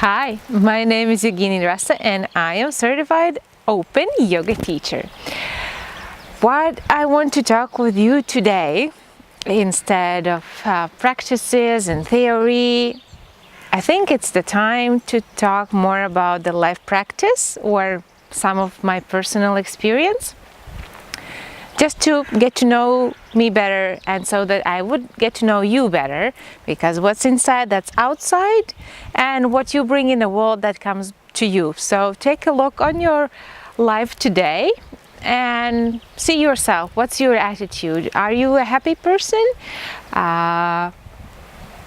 Hi, my name is Evgeny Rasta and I am certified open yoga teacher. What I want to talk with you today, instead of practices and theory, I think it's the time to talk more about the life practice or some of my personal experience, just to get to know me better and so that I would get to know you better, because what's inside, that's outside, and what you bring in the world, that comes to you. So take a look on your life today and see yourself. What's your attitude? Are you a happy person?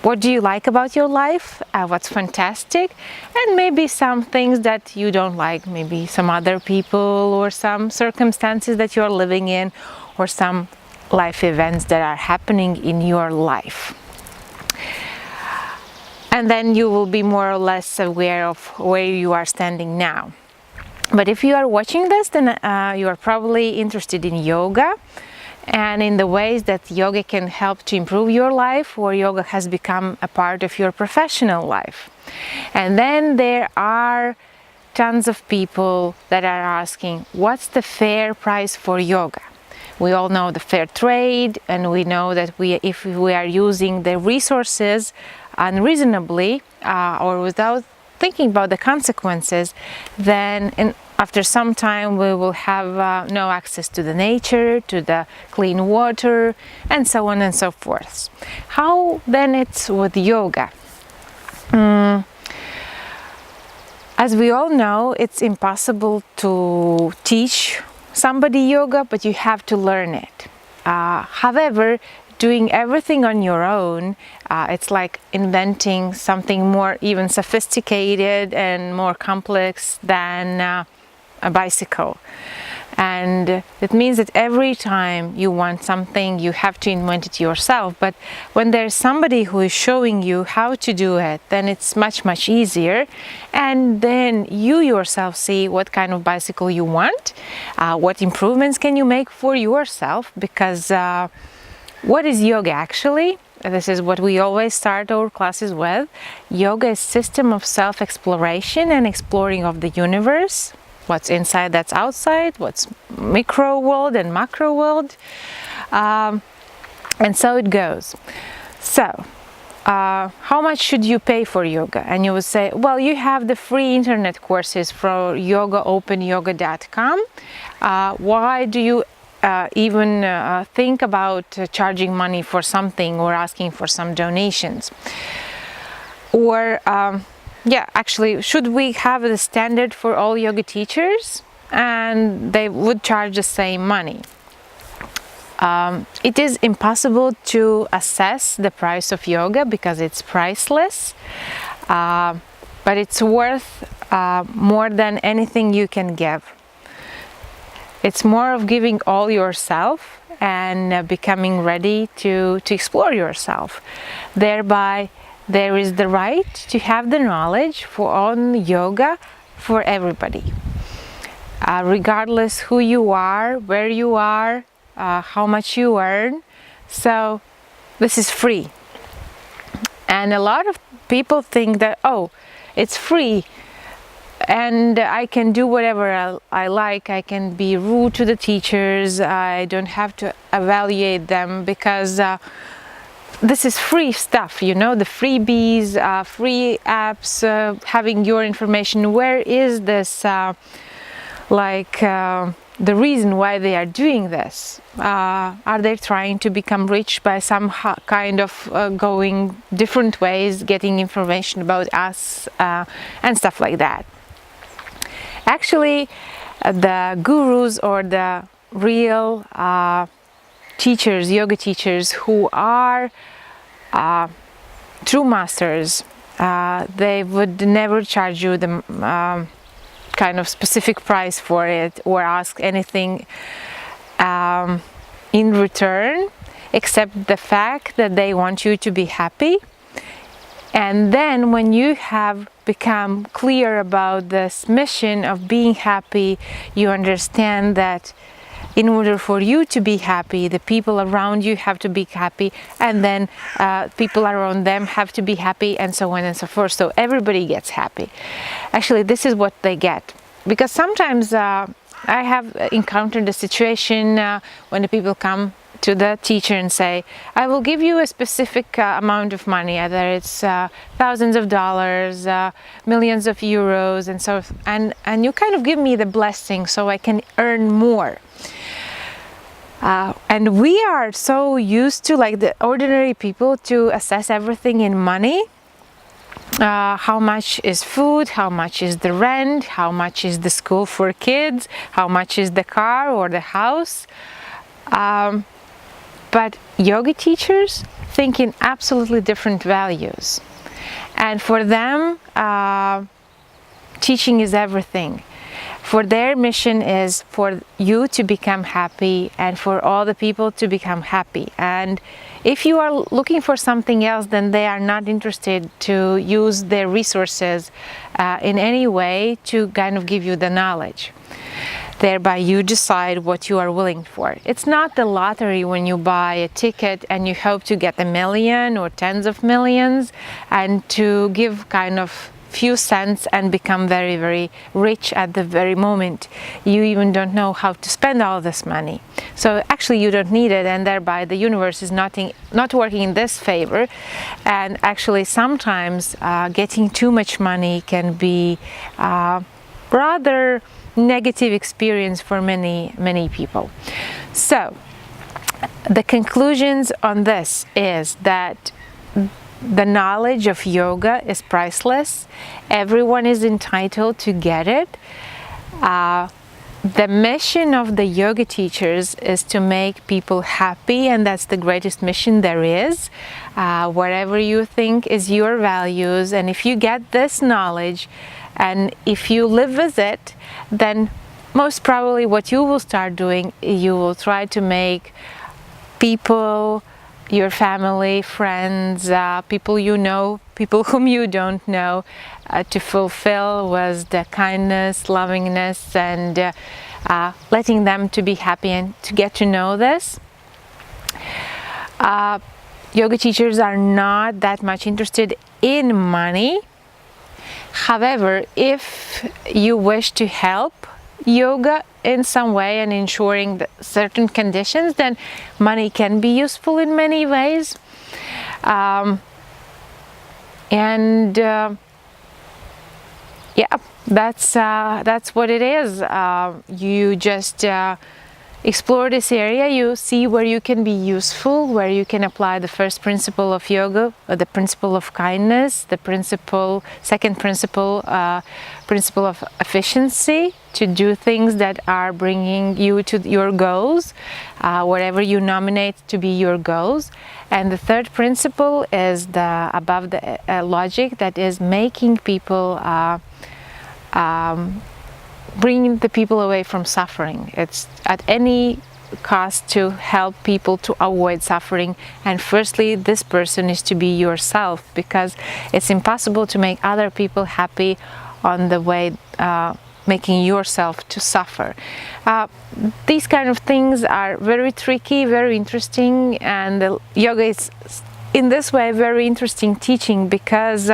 What do you like about your life? What's fantastic? And maybe some things that you don't like, maybe some other people or some circumstances that you're living in, or some life events that are happening in your life. And then you will be more or less aware of where you are standing now. But if you are watching this, then you are probably interested in yoga and in the ways that yoga can help to improve your life, or yoga has become a part of your professional life. And then there are tons of people that are asking, what's the fair price for yoga? We all know the fair trade, and we know that if we are using the resources unreasonably or without thinking about the consequences, then after some time we will have no access to the nature, to the clean water, and so on and so forth. How then it's with yoga? As we all know, it's impossible to teach somebody yoga, but you have to learn it. However, doing everything on your own, it's like inventing something more even sophisticated and more complex than a bicycle. And it means that every time you want something, you have to invent it yourself. But when there's somebody who is showing you how to do it, then it's much easier. And then you yourself see what kind of bicycle you want, what improvements can you make for yourself, because what is yoga actually? This is what we always start our classes with. Yoga is a system of self-exploration and exploring of the universe. What's inside, that's outside, what's micro world and macro world, and so it goes. So how much should you pay for yoga? And you would say, well, you have the free internet courses from openyoga.com. Why do you even think about charging money for something or asking for some donations? Or yeah, actually, should we have the standard for all yoga teachers and they would charge the same money? It is impossible to assess the price of yoga because it's priceless, but it's worth more than anything you can give. It's more of giving all yourself and becoming ready to explore yourself. Thereby, there is the right to have the knowledge on yoga for everybody, regardless who you are, where you are, how much you earn. So this is free. And a lot of people think that, oh, it's free and I can do whatever I like. I can be rude to the teachers. I don't have to evaluate them because this is free stuff, you know, the freebies, free apps, having your information. Where is this, the reason why they are doing this? Are they trying to become rich by some kind of going different ways, getting information about us and stuff like that? Actually, the gurus or the real teachers, yoga teachers who are true masters, they would never charge you the kind of specific price for it or ask anything in return, except the fact that they want you to be happy. And then when you have become clear about this mission of being happy, you understand that In order for you to be happy, the people around you have to be happy, and then people around them have to be happy, and so on and so forth. So everybody gets happy. Actually, this is what they get. Because sometimes I have encountered a situation when the people come to the teacher and say, I will give you a specific amount of money, either it's thousands of dollars, millions of euros, and so, and you kind of give me the blessing so I can earn more. And we are so used to, like the ordinary people, to assess everything in money. How much is food, how much is the rent, how much is the school for kids, how much is the car or the house. But yoga teachers think in absolutely different values. And for them, teaching is everything. For their mission is for you to become happy and for all the people to become happy. And if you are looking for something else, then they are not interested to use their resources in any way to kind of give you the knowledge. Thereby you decide what you are willing for. It's not the lottery when you buy a ticket and you hope to get 1 million or tens of millions and to give kind of few cents and become very, very rich at the very moment. You even don't know how to spend all this money. So actually you don't need it, and thereby the universe is not working in this favor. And actually sometimes getting too much money can be rather negative experience for many people. So the conclusions on this is that the knowledge of yoga is priceless. Everyone is entitled to get it. The mission of the yoga teachers is to make people happy, and that's the greatest mission there is. Whatever you think is your values, and if you get this knowledge and if you live with it, then most probably what you will start doing, you will try to make people, your family, friends, people you know, people whom you don't know, to fulfill with the kindness, lovingness, and letting them to be happy and to get to know this. Yoga teachers are not that much interested in money. However, if you wish to help yoga in some way and ensuring certain conditions, then money can be useful in many ways. Yeah, that's what it is. You just explore this area, you see where you can be useful, where you can apply the first principle of yoga, or the principle of kindness, the second principle of efficiency, to do things that are bringing you to your goals, whatever you nominate to be your goals. And the third principle is above the logic, that is making people bringing the people away from suffering. It's at any cost to help people to avoid suffering. And firstly, this person is to be yourself, because it's impossible to make other people happy on the way making yourself to suffer. These kind of things are very tricky, very interesting, and the yoga is in this way very interesting teaching, because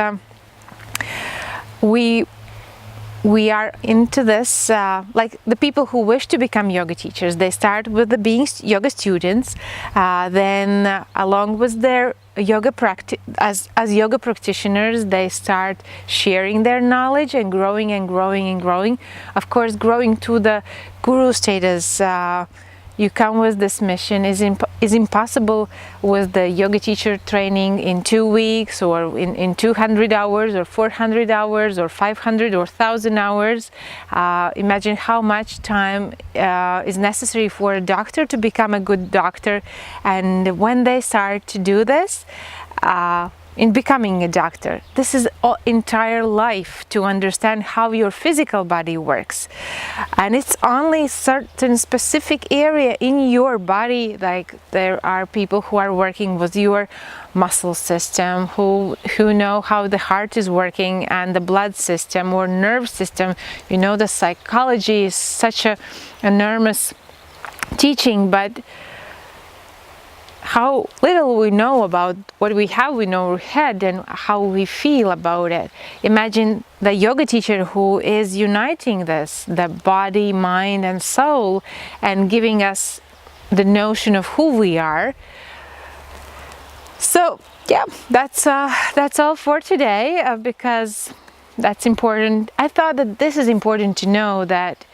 we are into this, like the people who wish to become yoga teachers, they start with being yoga students, then along with their yoga practice, as yoga practitioners, they start sharing their knowledge and growing and growing and growing. Of course, growing to the guru status, you come with this mission is impossible with the yoga teacher training in 2 weeks, or in 200 hours or 400 hours or 500 or 1,000 hours. Imagine how much time is necessary for a doctor to become a good doctor. And when they start to do this, in becoming a doctor, this is entire life to understand how your physical body works, and it's only certain specific area in your body. Like there are people who are working with your muscle system, who know how the heart is working and the blood system or nerve system. You know, the psychology is such a enormous teaching, but how little we know about what we have in our head and how we feel about it. Imagine the yoga teacher who is uniting this, the body, mind, and soul, and giving us the notion of who we are. So yeah, that's all for today, because that's important. I thought that this is important to know, that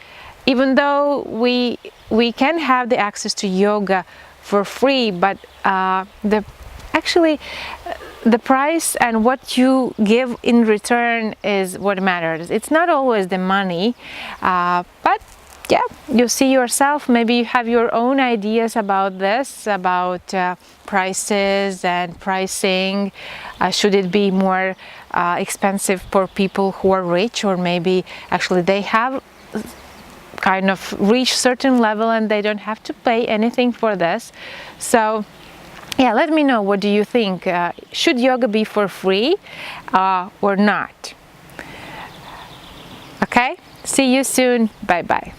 even though we can have the access to yoga for free, but the price and what you give in return is what matters. It's not always the money, but yeah, you see yourself, maybe you have your own ideas about this, about prices and pricing. Should it be more expensive for people who are rich, or maybe actually they have kind of reached certain level and they don't have to pay anything for this? So yeah, let me know, what do you think? Should yoga be for free or not? Okay, see you soon. Bye bye.